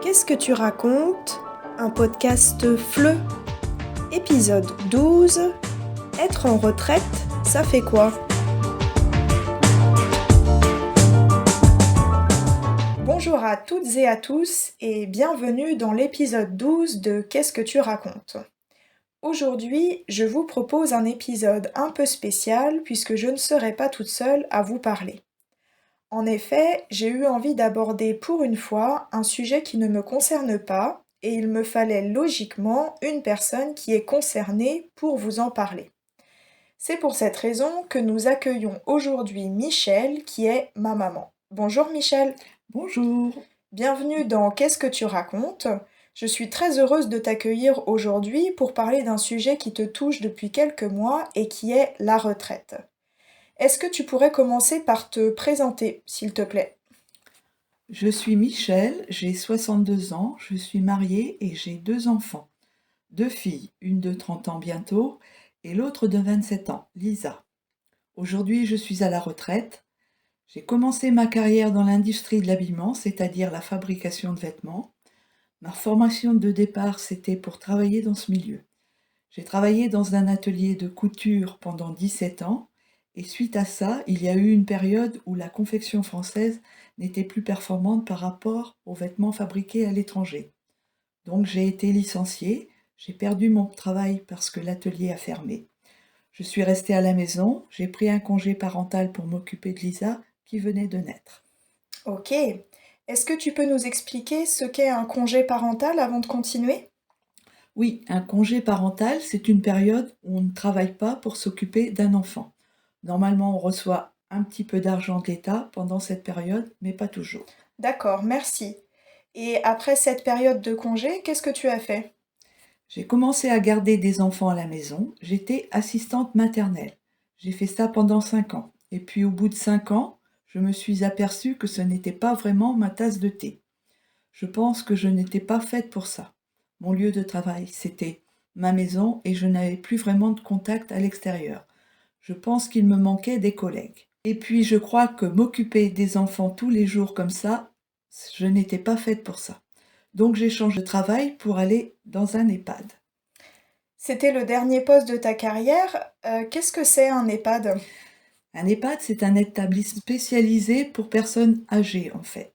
Qu'est-ce que tu racontes? Un podcast FLE. Épisode 12. Être en retraite, ça fait quoi? Bonjour à toutes et à tous et bienvenue dans l'épisode 12 de Qu'est-ce que tu racontes? Aujourd'hui, je vous propose un épisode un peu spécial puisque je ne serai pas toute seule à vous parler. En effet, j'ai eu envie d'aborder pour une fois un sujet qui ne me concerne pas et il me fallait logiquement une personne qui est concernée pour vous en parler. C'est pour cette raison que nous accueillons aujourd'hui Michel qui est ma maman. Bonjour Michel. Bonjour. Bienvenue dans Qu'est-ce que tu racontes? Je suis très heureuse de t'accueillir aujourd'hui pour parler d'un sujet qui te touche depuis quelques mois et qui est la retraite. Est-ce que tu pourrais commencer par te présenter, s'il te plaît? Je suis Michel, j'ai 62 ans, je suis mariée et j'ai 2 enfants. 2 filles, une de 30 ans bientôt et l'autre de 27 ans, Lisa. Aujourd'hui, je suis à la retraite. J'ai commencé ma carrière dans l'industrie de l'habillement, c'est-à-dire la fabrication de vêtements. Ma formation de départ, c'était pour travailler dans ce milieu. J'ai travaillé dans un atelier de couture pendant 17 ans et suite à ça, il y a eu une période où la confection française n'était plus performante par rapport aux vêtements fabriqués à l'étranger. Donc j'ai été licenciée, j'ai perdu mon travail parce que l'atelier a fermé. Je suis restée à la maison, j'ai pris un congé parental pour m'occuper de Lisa qui venait de naître. Ok. Est-ce que tu peux nous expliquer ce qu'est un congé parental avant de continuer? Oui, un congé parental, c'est une période où on ne travaille pas pour s'occuper d'un enfant. Normalement, on reçoit un petit peu d'argent de l'État pendant cette période, mais pas toujours. D'accord, merci. Et après cette période de congé, qu'est-ce que tu as fait? J'ai commencé à garder des enfants à la maison, j'étais assistante maternelle. J'ai fait ça pendant 5 ans. Et puis au bout de 5 ans, je me suis aperçue que ce n'était pas vraiment ma tasse de thé. Je pense que je n'étais pas faite pour ça. Mon lieu de travail, c'était ma maison et je n'avais plus vraiment de contact à l'extérieur. Je pense qu'il me manquait des collègues. Et puis je crois que m'occuper des enfants tous les jours comme ça, je n'étais pas faite pour ça. Donc j'ai changé de travail pour aller dans un EHPAD. C'était le dernier poste de ta carrière. Qu'est-ce que c'est un EHPAD? Un EHPAD, c'est un établissement spécialisé pour personnes âgées en fait.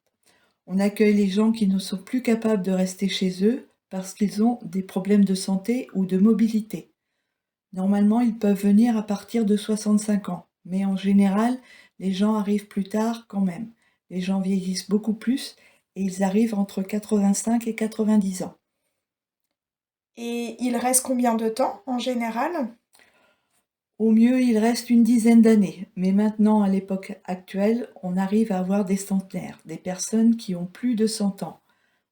On accueille les gens qui ne sont plus capables de rester chez eux parce qu'ils ont des problèmes de santé ou de mobilité. Normalement, ils peuvent venir à partir de 65 ans, mais en général, les gens arrivent plus tard quand même. Les gens vieillissent beaucoup plus et ils arrivent entre 85 et 90 ans. Et il reste combien de temps en général? Au mieux, il reste une dizaine d'années, mais maintenant, à l'époque actuelle, on arrive à avoir des centenaires, des personnes qui ont plus de 100 ans.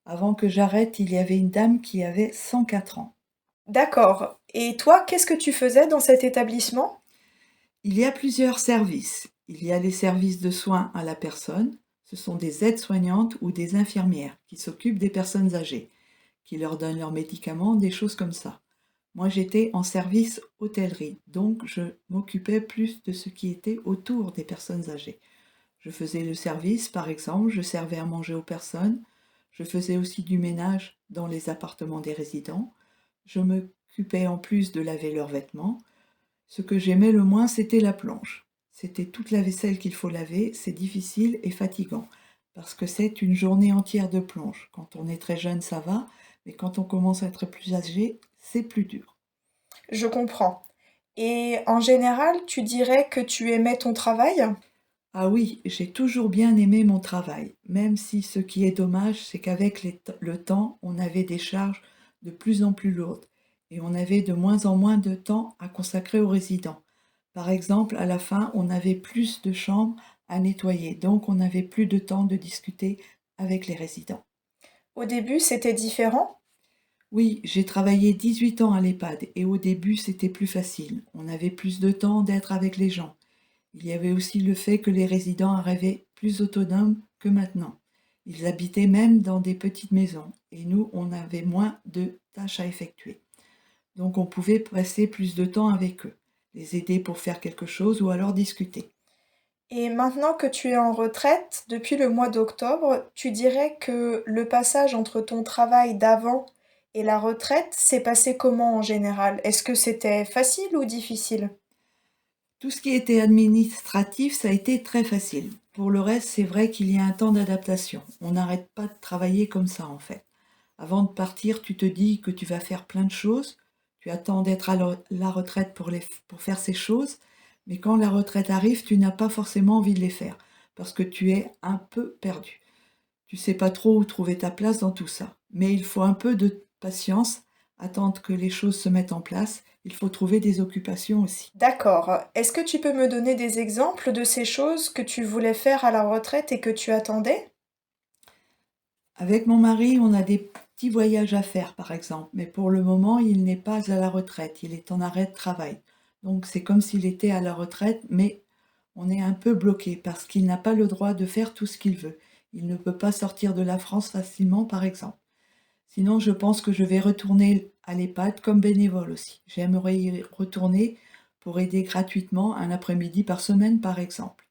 Avant que j'arrête, il y avait une dame qui avait 104 ans. D'accord. Et toi, qu'est-ce que tu faisais dans cet établissement? Il y a plusieurs services. Il y a les services de soins à la personne. Ce sont des aides-soignantes ou des infirmières qui s'occupent des personnes âgées, qui leur donnent leurs médicaments, des choses comme ça. Moi, j'étais en service hôtellerie, donc je m'occupais plus de ce qui était autour des personnes âgées. Je faisais le service, par exemple, je servais à manger aux personnes. Je faisais aussi du ménage dans les appartements des résidents. Je m'occupais en plus de laver leurs vêtements. Ce que j'aimais le moins, c'était la plonge. C'était toute la vaisselle qu'il faut laver, c'est difficile et fatigant, parce que c'est une journée entière de plonge. Quand on est très jeune, ça va, mais quand on commence à être plus âgé, c'est plus dur. Je comprends. Et en général, tu dirais que tu aimais ton travail? Ah oui, j'ai toujours bien aimé mon travail, même si ce qui est dommage, c'est qu'avec le temps, on avait des charges de plus en plus lourdes et on avait de moins en moins de temps à consacrer aux résidents. Par exemple, à la fin, on avait plus de chambres à nettoyer, donc on n'avait plus de temps de discuter avec les résidents. Au début, c'était différent? Oui, j'ai travaillé 18 ans à l'EHPAD et au début, c'était plus facile. On avait plus de temps d'être avec les gens. Il y avait aussi le fait que les résidents arrivaient plus autonomes que maintenant. Ils habitaient même dans des petites maisons et nous, on avait moins de tâches à effectuer. Donc on pouvait passer plus de temps avec eux, les aider pour faire quelque chose ou alors discuter. Et maintenant que tu es en retraite, depuis le mois d'octobre, tu dirais que le passage entre ton travail d'avant et la retraite s'est passé comment en général? Est-ce que c'était facile ou difficile? Tout ce qui était administratif, ça a été très facile. Pour le reste, c'est vrai qu'il y a un temps d'adaptation. On n'arrête pas de travailler comme ça, en fait. Avant de partir, tu te dis que tu vas faire plein de choses. Tu attends d'être à la retraite pour faire ces choses. Mais quand la retraite arrive, tu n'as pas forcément envie de les faire parce que tu es un peu perdu. Tu sais pas trop où trouver ta place dans tout ça. Mais il faut un peu de patience, attendre que les choses se mettent en place. Il faut trouver des occupations aussi. D'accord. Est-ce que tu peux me donner des exemples de ces choses que tu voulais faire à la retraite et que tu attendais? Avec mon mari, on a des petits voyages à faire, par exemple, mais pour le moment, il n'est pas à la retraite, il est en arrêt de travail. Donc c'est comme s'il était à la retraite, mais on est un peu bloqué parce qu'il n'a pas le droit de faire tout ce qu'il veut. Il ne peut pas sortir de la France facilement, par exemple. Sinon, je pense que je vais retourner à l'EHPAD comme bénévole aussi. J'aimerais y retourner pour aider gratuitement un après-midi par semaine, par exemple.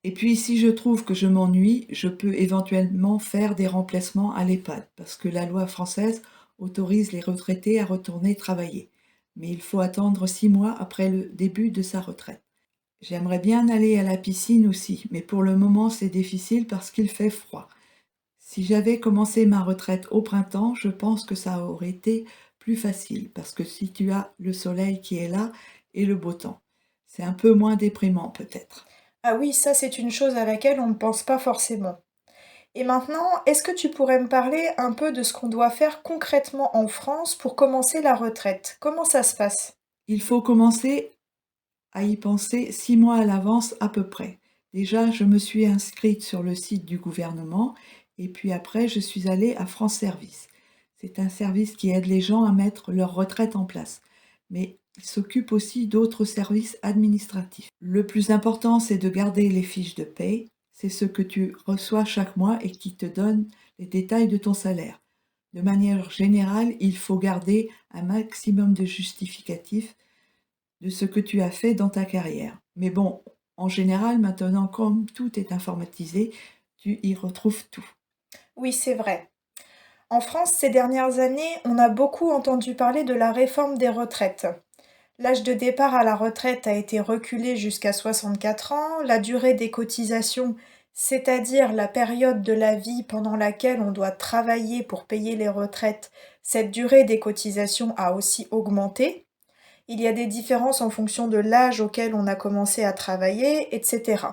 Et puis si je trouve que je m'ennuie, je peux éventuellement faire des remplacements à l'EHPAD, parce que la loi française autorise les retraités à retourner travailler. Mais il faut attendre 6 mois après le début de sa retraite. J'aimerais bien aller à la piscine aussi, mais pour le moment c'est difficile parce qu'il fait froid. Si j'avais commencé ma retraite au printemps, je pense que ça aurait été plus facile, parce que si tu as le soleil qui est là et le beau temps, c'est un peu moins déprimant peut-être. Ah oui, ça c'est une chose à laquelle on ne pense pas forcément. Et maintenant, est-ce que tu pourrais me parler un peu de ce qu'on doit faire concrètement en France pour commencer la retraite? Comment ça se passe? Il faut commencer à y penser 6 mois à l'avance à peu près. Déjà, je me suis inscrite sur le site du gouvernement et puis après, je suis allée à France Service. C'est un service qui aide les gens à mettre leur retraite en place. Mais il s'occupe aussi d'autres services administratifs. Le plus important, c'est de garder les fiches de paie. C'est ce que tu reçois chaque mois et qui te donne les détails de ton salaire. De manière générale, il faut garder un maximum de justificatifs de ce que tu as fait dans ta carrière. Mais bon, en général, maintenant, comme tout est informatisé, tu y retrouves tout. Oui, c'est vrai. En France, ces dernières années, on a beaucoup entendu parler de la réforme des retraites. L'âge de départ à la retraite a été reculé jusqu'à 64 ans, la durée des cotisations, c'est-à-dire la période de la vie pendant laquelle on doit travailler pour payer les retraites, cette durée des cotisations a aussi augmenté. Il y a des différences en fonction de l'âge auquel on a commencé à travailler, etc.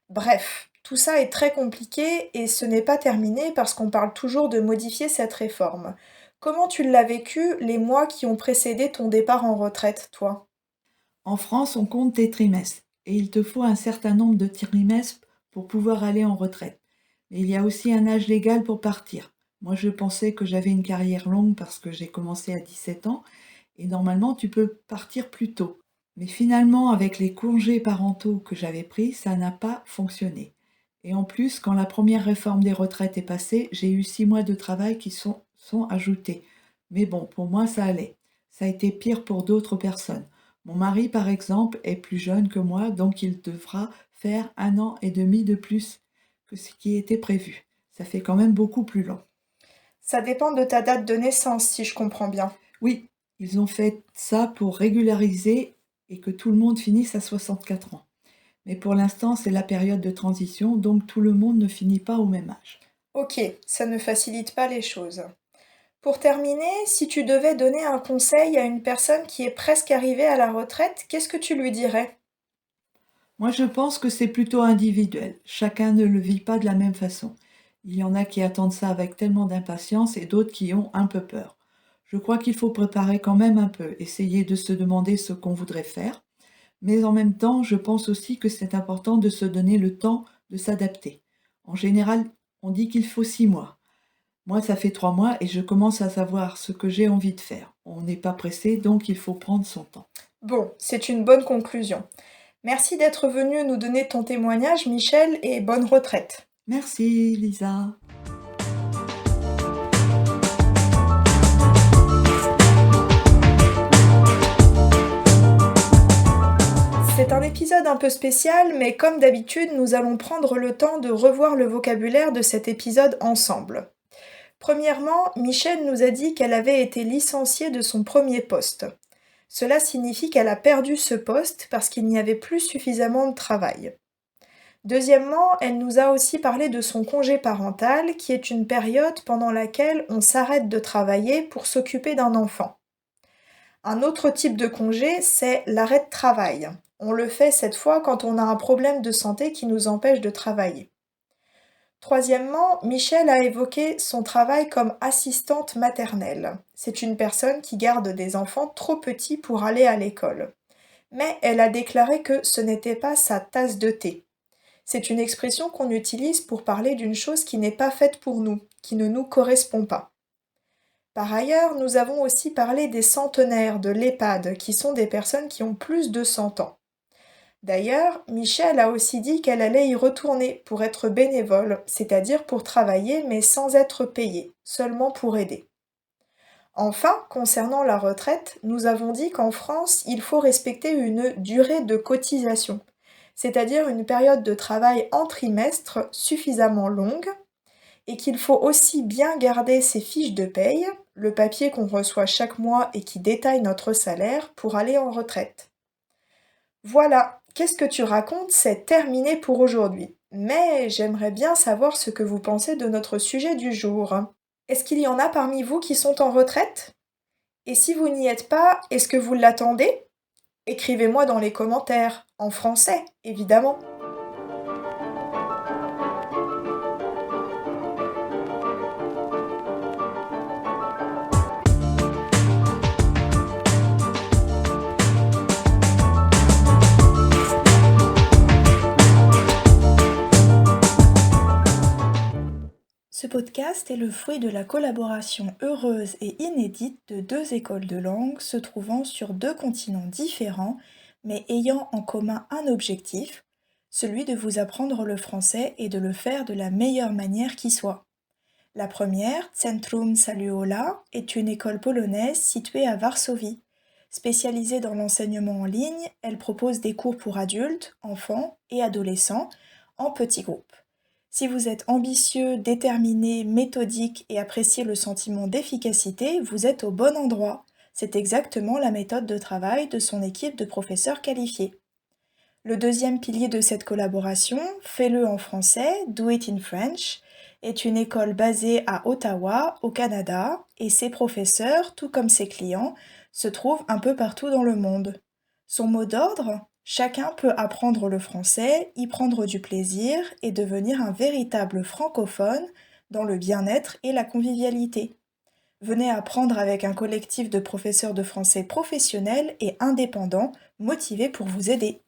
Bref, tout ça est très compliqué et ce n'est pas terminé parce qu'on parle toujours de modifier cette réforme. Comment tu l'as vécu les mois qui ont précédé ton départ en retraite, toi? En France, on compte tes trimestres et il te faut un certain nombre de trimestres pour pouvoir aller en retraite. Mais il y a aussi un âge légal pour partir. Moi, je pensais que j'avais une carrière longue parce que j'ai commencé à 17 ans et normalement, tu peux partir plus tôt. Mais finalement, avec les congés parentaux que j'avais pris, ça n'a pas fonctionné. Et en plus, quand la première réforme des retraites est passée, j'ai eu 6 mois de travail qui sont ajoutés. Mais bon, pour moi, ça allait. Ça a été pire pour d'autres personnes. Mon mari, par exemple, est plus jeune que moi, donc il devra faire 1 an et demi de plus que ce qui était prévu. Ça fait quand même beaucoup plus long. Ça dépend de ta date de naissance, si je comprends bien. Oui, ils ont fait ça pour régulariser et que tout le monde finisse à 64 ans. Mais pour l'instant, c'est la période de transition, donc tout le monde ne finit pas au même âge. Ok, ça ne facilite pas les choses. Pour terminer, si tu devais donner un conseil à une personne qui est presque arrivée à la retraite, qu'est-ce que tu lui dirais? Moi, je pense que c'est plutôt individuel. Chacun ne le vit pas de la même façon. Il y en a qui attendent ça avec tellement d'impatience et d'autres qui ont un peu peur. Je crois qu'il faut préparer quand même un peu, essayer de se demander ce qu'on voudrait faire. Mais en même temps, je pense aussi que c'est important de se donner le temps de s'adapter. En général, on dit qu'il faut 6 mois. Moi, ça fait 3 mois et je commence à savoir ce que j'ai envie de faire. On n'est pas pressé, donc il faut prendre son temps. Bon, c'est une bonne conclusion. Merci d'être venu nous donner ton témoignage, Michel, et bonne retraite. Merci, Lisa. C'est un épisode un peu spécial, mais comme d'habitude, nous allons prendre le temps de revoir le vocabulaire de cet épisode ensemble. Premièrement, Michelle nous a dit qu'elle avait été licenciée de son premier poste. Cela signifie qu'elle a perdu ce poste parce qu'il n'y avait plus suffisamment de travail. Deuxièmement, elle nous a aussi parlé de son congé parental, qui est une période pendant laquelle on s'arrête de travailler pour s'occuper d'un enfant. Un autre type de congé, c'est l'arrêt de travail. On le fait cette fois quand on a un problème de santé qui nous empêche de travailler. Troisièmement, Michelle a évoqué son travail comme assistante maternelle. C'est une personne qui garde des enfants trop petits pour aller à l'école. Mais elle a déclaré que ce n'était pas sa tasse de thé. C'est une expression qu'on utilise pour parler d'une chose qui n'est pas faite pour nous, qui ne nous correspond pas. Par ailleurs, nous avons aussi parlé des centenaires de l'EHPAD, qui sont des personnes qui ont plus de 100 ans. D'ailleurs, Michelle a aussi dit qu'elle allait y retourner pour être bénévole, c'est-à-dire pour travailler mais sans être payée, seulement pour aider. Enfin, concernant la retraite, nous avons dit qu'en France, il faut respecter une durée de cotisation, c'est-à-dire une période de travail en trimestre suffisamment longue, et qu'il faut aussi bien garder ses fiches de paye, le papier qu'on reçoit chaque mois et qui détaille notre salaire, pour aller en retraite. Voilà, qu'est-ce que tu racontes, c'est terminé pour aujourd'hui. Mais j'aimerais bien savoir ce que vous pensez de notre sujet du jour. Est-ce qu'il y en a parmi vous qui sont en retraite? Et si vous n'y êtes pas, est-ce que vous l'attendez? Écrivez-moi dans les commentaires, en français, évidemment. Ce podcast est le fruit de la collaboration heureuse et inédite de deux écoles de langue se trouvant sur deux continents différents, mais ayant en commun un objectif, celui de vous apprendre le français et de le faire de la meilleure manière qui soit. La première, Centrum Saluola, est une école polonaise située à Varsovie. Spécialisée dans l'enseignement en ligne, elle propose des cours pour adultes, enfants et adolescents en petits groupes. Si vous êtes ambitieux, déterminé, méthodique et appréciez le sentiment d'efficacité, vous êtes au bon endroit. C'est exactement la méthode de travail de son équipe de professeurs qualifiés. Le deuxième pilier de cette collaboration, Fais-le en français, Do It in French, est une école basée à Ottawa, au Canada, et ses professeurs, tout comme ses clients, se trouvent un peu partout dans le monde. Son mot d'ordre? Chacun peut apprendre le français, y prendre du plaisir et devenir un véritable francophone dans le bien-être et la convivialité. Venez apprendre avec un collectif de professeurs de français professionnels et indépendants motivés pour vous aider.